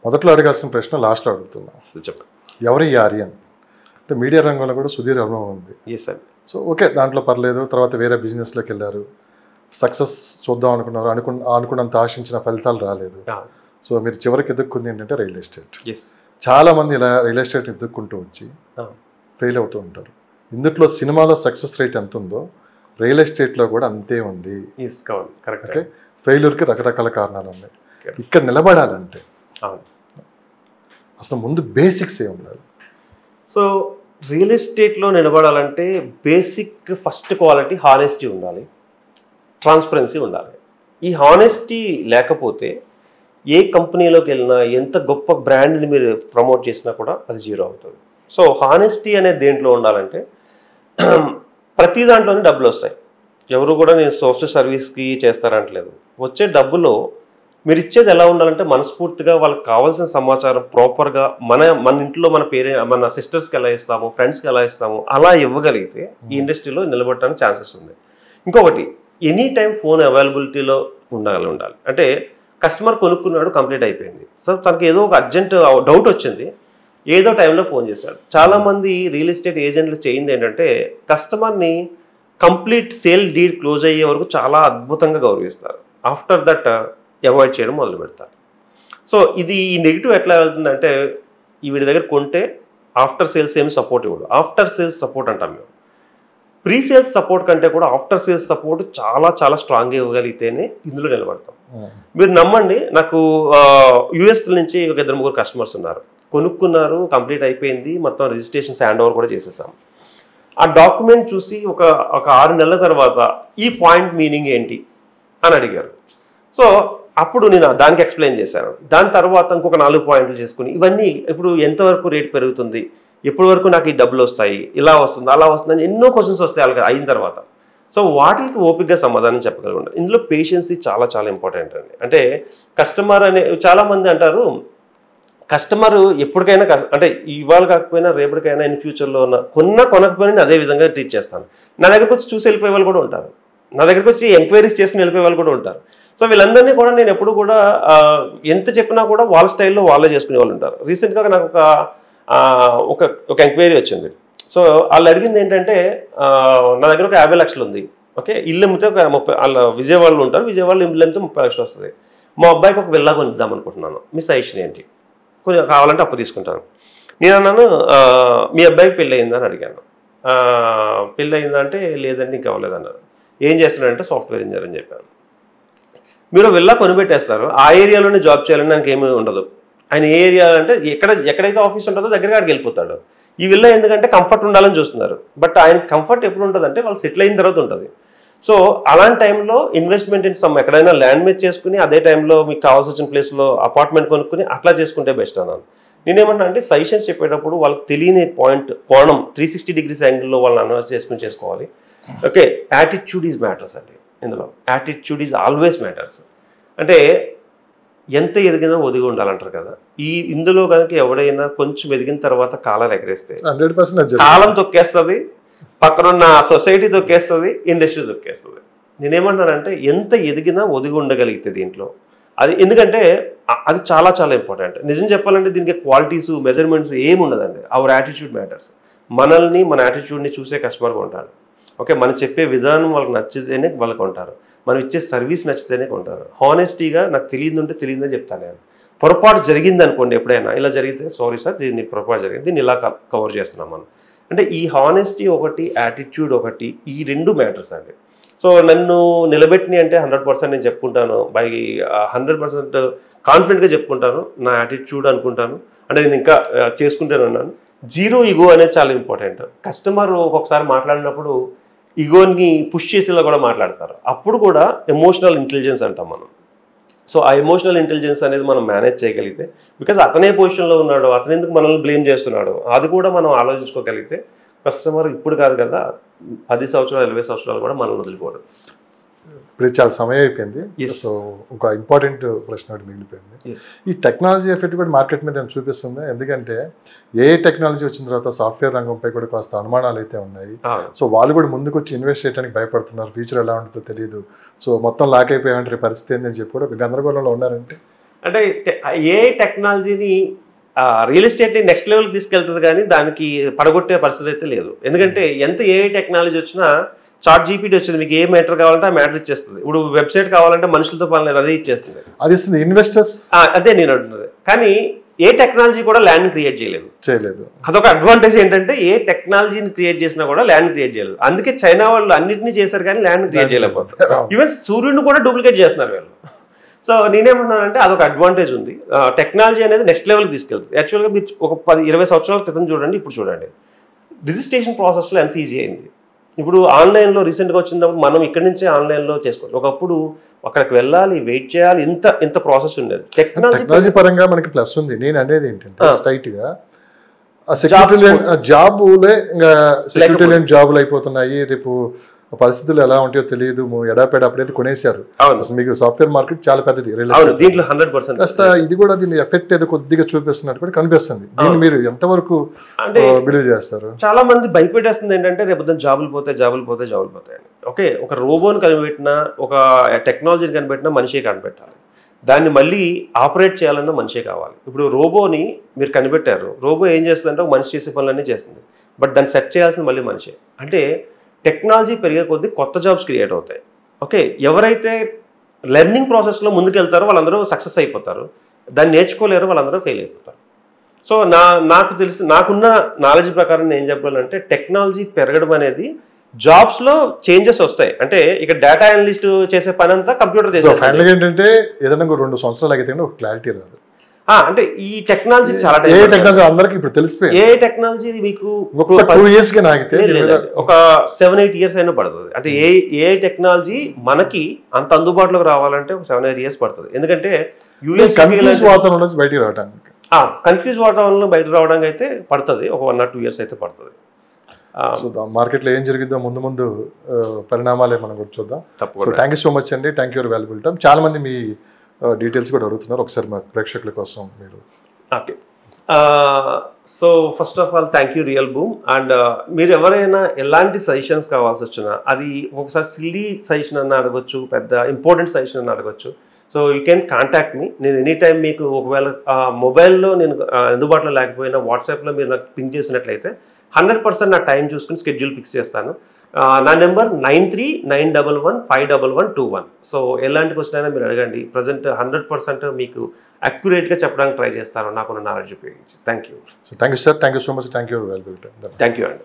మొదట్లో అడగాల్సిన ప్రశ్న లాస్ట్లో అడుగుతున్నా. చెప్పండి. ఎవరు ఈ ఆర్యన్? అంటే మీడియా రంగంలో కూడా సుదీర్ అనుభవం ఉంది. సో ఓకే, దాంట్లో పర్లేదు. తర్వాత వేరే బిజినెస్లోకి వెళ్ళారు, సక్సెస్ చూద్దాం అనుకున్నారు, అనుకున్నంత ఆశించిన ఫలితాలు రాలేదు. సో మీరు చివరికి ఎదుక్కుంది ఏంటంటే రియల్ ఎస్టేట్. చాలామంది ఇలా రియల్ ఎస్టేట్ ఎదుక్కుంటూ వచ్చి ఫెయిల్ అవుతూ ఉంటారు. ఇందులో సినిమాలో సక్సెస్ రేట్ ఎంత ఉందో రియల్ ఎస్టేట్లో కూడా అంతే ఉంది. ఓకే, ఫెయిల్యూర్కి రకరకాల కారణాలు ఉన్నాయి. ఇక్కడ నిలబడాలంటే అసలు ముందు బేసిక్స్ ఏ ఉండాలి? సో రియల్ ఎస్టేట్లో నిలబడాలంటే బేసిక్ ఫస్ట్ క్వాలిటీ హానెస్టీ ఉండాలి, ట్రాన్స్పరెన్సీ ఉండాలి. ఈ హానెస్టీ లేకపోతే ఏ కంపెనీలోకి వెళ్ళినా ఎంత గొప్ప బ్రాండ్ని మీరు ప్రమోట్ చేసినా కూడా అది జీరో అవుతుంది. సో హానెస్టీ అనేది దేంట్లో ఉండాలంటే ప్రతి దాంట్లోనే డబ్బులు వస్తాయి. ఎవరు కూడా నేను సోషల్ సర్వీస్కి చేస్తారంటలేదు. వచ్చే డబ్బులో మీరు ఇచ్చేది ఎలా ఉండాలంటే మనస్ఫూర్తిగా వాళ్ళకి కావాల్సిన సమాచారం ప్రాపర్గా మన ఇంట్లో మన సిస్టర్స్కి ఎలా ఇస్తాము, ఫ్రెండ్స్కి ఎలా ఇస్తాము, అలా ఇవ్వగలిగితే ఈ ఇండస్ట్రీలో నిలబడటానికి ఛాన్సెస్ ఉంది. ఇంకొకటి, ఎనీ టైం ఫోన్ అవైలబిలిటీలో ఉండాలి. అంటే కస్టమర్ కొనుక్కున్నాడు, కంప్లీట్ అయిపోయింది. సో తనకి ఏదో ఒక అర్జెంట్ డౌట్ వచ్చింది, ఏదో టైంలో ఫోన్ చేశాడు. చాలామంది రియల్ ఎస్టేట్ ఏజెంట్లు చేయింది ఏంటంటే కస్టమర్ని కంప్లీట్ సేల్ డీడ్ క్లోజ్ అయ్యే వరకు చాలా అద్భుతంగా గౌరవిస్తారు. ఆఫ్టర్ దట్ అవాయిడ్ చేయడం మొదలు పెడతారు. సో ఈ నెగిటివ్ ఎట్లా వెళ్తుందంటే వీడి దగ్గర కొంటే ఆఫ్టర్ సేల్స్ ఏమి సపోర్ట్ ఇవ్వడు. ఆఫ్టర్ సేల్స్ సపోర్ట్ అంటాం మేము. ప్రీ సేల్స్ సపోర్ట్ కంటే కూడా ఆఫ్టర్ సేల్స్ సపోర్ట్ చాలా చాలా స్ట్రాంగ్గా ఇవ్వగలిగితేనే ఇందులో నిలబడతాం. మీరు నమ్మండి, నాకు యూఎస్ నుంచి ఒక 2-3 కస్టమర్స్ ఉన్నారు. కొనుక్కున్నారు, కంప్లీట్ అయిపోయింది, మొత్తం రిజిస్ట్రేషన్స్ హ్యాండ్ ఓవర్ కూడా చేసేసాం. ఆ డాక్యుమెంట్ చూసి ఒక 6 నెలల తర్వాత ఈ పాయింట్ మీనింగ్ ఏంటి అని అడిగారు. సో అప్పుడు నేను దానికి ఎక్స్ప్లెయిన్ చేశాను. దాని తర్వాత ఇంకొక 4 పాయింట్లు చేసుకుని ఇవన్నీ ఇప్పుడు ఎంతవరకు రేట్ పెరుగుతుంది, ఎప్పటి వరకు నాకు ఈ డబ్బులు వస్తాయి, ఇలా వస్తుంది, అలా వస్తుంది అని ఎన్నో క్వశ్చన్స్ వస్తాయి వాళ్ళకి అయిన తర్వాత. సో వాటికి ఓపికగా సమాధానం చెప్పగలగాలి. ఇందులో పేషెన్సీ చాలా చాలా ఇంపార్టెంట్ అండి. అంటే కస్టమర్ చాలామంది అంటారు కస్టమర్ ఎప్పటికైనా అంటే ఇవాళ కాకపోయినా రేపటికైనా ఇన్ ఫ్యూచర్లో కొనకపోయినా అదే విధంగా ట్రీట్ చేస్తాను. నా దగ్గరకు వచ్చి చూసి వెళ్ళిపోయే వాళ్ళు కూడా ఉంటారు, నా దగ్గరకు వచ్చి ఎంక్వైరీస్ చేసుకుని వెళ్ళిపోయే వాళ్ళు కూడా ఉంటారు. సో వీళ్ళందరినీ కూడా నేను ఎప్పుడు కూడా ఎంత చెప్పినా కూడా వాళ్ళ స్టైల్లో వాళ్ళే చేసుకునే వాళ్ళు ఉంటారు. రీసెంట్గా నాకు ఒక ఎంక్వైరీ వచ్చింది. సో వాళ్ళు అడిగింది ఏంటంటే నా దగ్గర ఒక 50 లక్షలు ఉంది. ఓకే, ఇల్లు అమ్మితే ఒక 30, వాళ్ళ విజయవాడలో ఉంటారు, విజయవాడలో ఇల్లు అమ్మితే 30 లక్షలు వస్తుంది. మా అబ్బాయికి ఒక విల్లా కొనిద్దాం అనుకుంటున్నాను, మీ సజెషన్ ఏంటి? కొంచెం కావాలంటే అప్పు తీసుకుంటాను. నేను అన్నాను మీ అబ్బాయికి పెళ్ళి అయిందా అని అడిగాను. పెళ్ళి అయిందా అంటే లేదండి ఇంకా అవ్వలేదన్నారు. ఏం చేస్తున్నాడంటే సాఫ్ట్వేర్ ఇంజనీర్ అని చెప్పాను. మీరు విల్లా కొనిపెట్టేస్తారు, ఆ ఏరియాలోనే జాబ్ చేయాలని నాకు ఏమీ ఉండదు. ఆయన ఏ ఏరియా అంటే ఎక్కడైతే ఆఫీస్ ఉంటుందో దగ్గరగా అక్కడికి వెళ్ళిపోతాడు. ఈ విల్లా ఎందుకంటే కంఫర్ట్ ఉండాలని చూస్తున్నారు. బట్ ఆయన కంఫర్ట్ ఎప్పుడు ఉంటుంది అంటే వాళ్ళు సెటిల్ అయిన తర్వాత ఉంటుంది. సో అలాంటి టైంలో ఇన్వెస్ట్మెంట్ ఇన్ సమ్ ఎక్కడైనా ల్యాండ్ మీద చేసుకుని అదే టైంలో మీకు కావాల్సి వచ్చిన ప్లేస్లో అపార్ట్మెంట్ కొనుక్కుని అట్లా చేసుకుంటే బెస్ట్ అన్నాను. నేనేమన్నా అంటే సజెషన్స్ చెప్పేటప్పుడు వాళ్ళకి తెలియని కోణం 360 డిగ్రీస్ యాంగిల్లో వాళ్ళని అనలైజ్ చేసుకోవాలి. ఓకే, యాటిట్యూడ్ ఈజ్ మ్యాటర్స్ అండి. ఇందులో యాటిట్యూడ్ ఈజ్ ఆల్వేస్ మ్యాటర్స్. అంటే ఎంత ఎదిగినా ఒదిగి ఉండాలంటారు కదా. ఇందులో కనుక ఎవడైనా కొంచెం ఎదిగిన తర్వాత కాలాలు ఎగరేస్తే 100% కాలం తొక్కేస్తుంది, పక్కనున్న సొసైటీ తొక్కేస్తుంది, ఇండస్ట్రీ తొక్కేస్తుంది. నేనేమంటానంటే ఎంత ఎదిగినా ఒదిగి ఉండగలిగితే దీంట్లో అది, ఎందుకంటే అది చాలా చాలా ఇంపార్టెంట్. నిజం చెప్పాలంటే దీనికి క్వాలిటీస్ మెజర్మెంట్స్ ఏమి ఉండదండి. Our attitude matters. మనల్ని మన యాటిట్యూడ్ని చూసే కస్టమర్గా ఉంటాడు. ఓకే, మనం చెప్పే విధానం వాళ్ళకి నచ్చితేనే వాళ్ళకి కొంటారు, మనం ఇచ్చే సర్వీస్ నచ్చితేనే కొంటారు. హానెస్టీగా నాకు తెలియదుంటే తెలియదని చెప్తాను నేను. పొరపాటు జరిగింది అనుకోండి, ఎప్పుడైనా ఇలా జరిగితే సారీ సార్ దీన్ని పొరపాటు జరిగింది, దీన్ని ఇలా కవర్ చేస్తున్నాం మనం అంటే ఈ హానెస్టీ ఒకటి, యాటిట్యూడ్ ఒకటి, ఈ 2 మ్యాటర్స్ అండి. సో నన్ను నిలబెట్టిని అంటే 100% నేను చెప్పుకుంటాను, బై 100% కాన్ఫిడెంట్గా చెప్పుకుంటాను. నా యాటిట్యూడ్ అనుకుంటాను, అంటే నేను ఇంకా చేసుకుంటాను అన్నాను. జీరో ఈగో అనేది చాలా ఇంపార్టెంట్. కస్టమర్ ఒక్కొక్కసారి మాట్లాడినప్పుడు ఈగోని పుష్ చేసేలా కూడా మాట్లాడతారు. అప్పుడు కూడా ఎమోషనల్ ఇంటెలిజెన్స్ అంటాం మనం. సో ఆ ఎమోషనల్ ఇంటెలిజెన్స్ అనేది మనం మేనేజ్ చేయగలిగితే, బికాజ్ అతనే పొజిషన్లో ఉన్నాడు, అతను ఎందుకు మనల్ని బ్లేమ్ చేస్తున్నాడు, అది కూడా మనం ఆలోచించుకోగలిగితే కస్టమర్ ఇప్పుడు కాదు కదా 10 సంవత్సరాలు 20 సంవత్సరాలు కూడా మనల్ని వదిలిపోవడం. ఇప్పుడు చాలా సమయం అయిపోయింది. సో ఒక ఇంపార్టెంట్ ప్రశ్న ఒకటి మిగిలిపోయింది. ఈ టెక్నాలజీ ఎఫెక్ట్ కూడా మార్కెట్ మీద చూపిస్తుంది. ఎందుకంటే ఏ టెక్నాలజీ వచ్చిన తర్వాత సాఫ్ట్వేర్ రంగంపై కూడా కాస్త అనుమానాలు అయితే ఉన్నాయి. సో వాళ్ళు కూడా ముందుకు వచ్చి ఇన్వెస్ట్ చేయడానికి భయపడుతున్నారు, ఫ్యూచర్ ఎలా ఉంటుందో తెలియదు. సో మొత్తం లాక్ అయిపోయామంటే పరిస్థితి ఏంటని చెప్పి కూడా ఒక గందరగోళంలో ఉన్నారంటే అంటే ఏఐ టెక్నాలజీని రియల్ ఎస్టేట్ని నెక్స్ట్ లెవెల్కి తీసుకెళ్తుంది కానీ దానికి పడగొట్టే పరిస్థితి అయితే లేదు. ఎందుకంటే ఎంత ఏఐ టెక్నాలజీ వచ్చినా చాట్ జీపీటీ వచ్చింది, మీకు ఏ మ్యాటర్ కావాలంటే ఆ మ్యాటర్ ఇచ్చేస్తుంది. ఇప్పుడు వెబ్సైట్ కావాలంటే మనుషులతో పని లేదు, అదే ఇచ్చేస్తుంది. అది ఇస్తుంది ఇన్వెస్టర్స్. అదే నేను అంటున్నది. కానీ ఏ టెక్నాలజీ కూడా ల్యాండ్ క్రియేట్ చేయలేదు. అదొక అడ్వాంటేజ్ ఏంటంటే ఏ టెక్నాలజీని క్రియేట్ చేసినా కూడా ల్యాండ్ క్రియేట్ చేయలేదు. అందుకే చైనా వాళ్ళు అన్నింటినీ చేశారు కానీ ల్యాండ్ క్రియేట్ చేయలేకపోతారు. ఈవెన్ సూర్యుడిని కూడా డూప్లికేట్ చేస్తున్నారు వీళ్ళు. సో నేనేమంటున్నానంటే అదొక అడ్వాంటేజ్ ఉంది. టెక్నాలజీ అనేది నెక్స్ట్ లెవెల్కి తీసుకెళ్తుంది. యాక్చువల్గా మీరు ఒక 10-20 సంవత్సరాల క్రితం చూడండి, ఇప్పుడు చూడండి రిజిస్ట్రేషన్ ప్రాసెస్లో ఎంత ఈజీ అయింది. ఇప్పుడు ఆన్లైన్లో రీసెంట్గా వచ్చినప్పుడు మనం ఇక్కడి నుంచే ఆన్లైన్లో చేసుకోవచ్చు. ఒకప్పుడు అక్కడికి వెళ్ళాలి, వెయిట్ చేయాలి, ఇంత ప్రాసెస్ ఉండేది. టెక్నాలజీ పరంగా మనకి ప్లస్ ఉంది. నేను అనేది ఏంటంటే స్ట్రైట్గా జాబులే ఇంకా సెక్యూరిటీ లేని జాబులు అయిపోతున్నాయి. రేపు పరిస్థితులు ఎలా ఉంటాయో తెలియదు, ఎడాపెడా అప్పుడైతే కొనేశారు. మీకు సాఫ్ట్వేర్ మార్కెట్ చాలా పెద్దది, దీంట్లో 100% కాస్త ఇది కూడా దీని ఎఫెక్ట్ ఏదో కొద్దిగా చూపిస్తున్నట్టు కూడా కనిపిస్తుంది. దీన్ని మీరు ఎంతవరకు బిలీవ్ చేస్తారు? చాలా మంది భయపెట్టేస్తుంది ఏంటంటే రేపు జాబులు పోతాయి అని. ఓకే, ఒక రోబోని కనిపెట్టినా, ఒక టెక్నాలజీని కనిపెట్టినా మనిషే కనిపెట్టాలి. దాన్ని మళ్ళీ ఆపరేట్ చేయాలన్నా మనిషే కావాలి. ఇప్పుడు రోబోని మీరు కనిపెట్టారు, రోబో ఏం చేస్తుందంటే ఒక మనిషి చేసే పనులన్నీ చేస్తుంది, బట్ దాన్ని సెట్ చేయాల్సిన మళ్ళీ మనిషే. అంటే టెక్నాలజీ పెరిగే కొద్దీ కొత్త జాబ్స్ క్రియేట్ అవుతాయి. ఓకే, ఎవరైతే లెర్నింగ్ ప్రాసెస్లో ముందుకెళ్తారో వాళ్ళందరూ సక్సెస్ అయిపోతారు, దాన్ని నేర్చుకోలేరు వాళ్ళందరూ ఫెయిల్ అయిపోతారు. సో నాకున్న నాలెడ్జ్ ప్రకారం నేను ఏం చెప్పాలంటే టెక్నాలజీ పెరగడం అనేది జాబ్స్లో చేంజెస్ వస్తాయి. అంటే ఇక్కడ డేటా అనలిస్ట్ చేసే పని అంతా కంప్యూటర్ చేసే. ఏంటంటే ఏదైనా 2 సంవత్సరాలు అయితే ఒక క్లారిటీ రాదు. అంటే ఈ టెక్నాలజీ చాలా టెక్నాలజీ అందరికి ఇప్పుడు తెలిసిపోయింది. ఏ టెక్నాలజీ మీకు 2 years ఒక 7-8 years అయినా పడుతుంది. అంటే ఏ టెక్నాలజీ మనకి అంత అందుబాటులోకి రావాలంటే ఒక 7-8 years పడుతుంది. ఎందుకంటే కన్ఫ్యూజ్ వాతావరణం నుంచి బయటికి రావడానికి, కన్ఫ్యూజ్ వాతావరణంలో బయట రావడానికి అయితే పడుతుంది, ఒక 1 or 2 years అయితే పడుతుంది. సో మార్కెట్లో ఏం జరిగిద్దో ముందు పరిణామాలే మనం కూడా చూద్దాం. తప్పకుండా. థ్యాంక్ యూ సో మచ్ అండి, thank you for valuable time. చాలా మంది మీ డీటెయిల్స్ కూడా అడుగుతున్నారు, ఒకసారి మా ప్రేక్షకుల కోసం మీరు. Okay, so first of all thank you real boom. And మీరు ఎవరైనా ఎలాంటి సజెషన్స్ కావాల్సి వచ్చినా, అది ఒకసారి సిల్లీ సజెషన్ అన్న అడగొచ్చు, పెద్ద ఇంపార్టెంట్ సజెషన్ అన్న అడగొచ్చు. So you can contact me. నేను ఎనీ టైం మీకు ఒకవేళ మొబైల్లో నేను అందుబాటులో లేకపోయినా వాట్సాప్లో మీరు నాకు పింక్ చేసినట్లయితే 100% నా టైం చూసుకుని స్కెడ్యూల్ ఫిక్స్ చేస్తాను. నా నెంబర్ 9391151121. సో ఎలాంటి క్వశ్చన్ అయినా మీరు అడగండి. ప్రజెంట్ 100% మీకు అక్యురేట్గా చెప్పడానికి ట్రై చేస్తాను నాకున్న నాలెడ్జ్ ఉపయోగించి. Thank you. So thank you sir, thank you so much, thank you. Thank you అండి.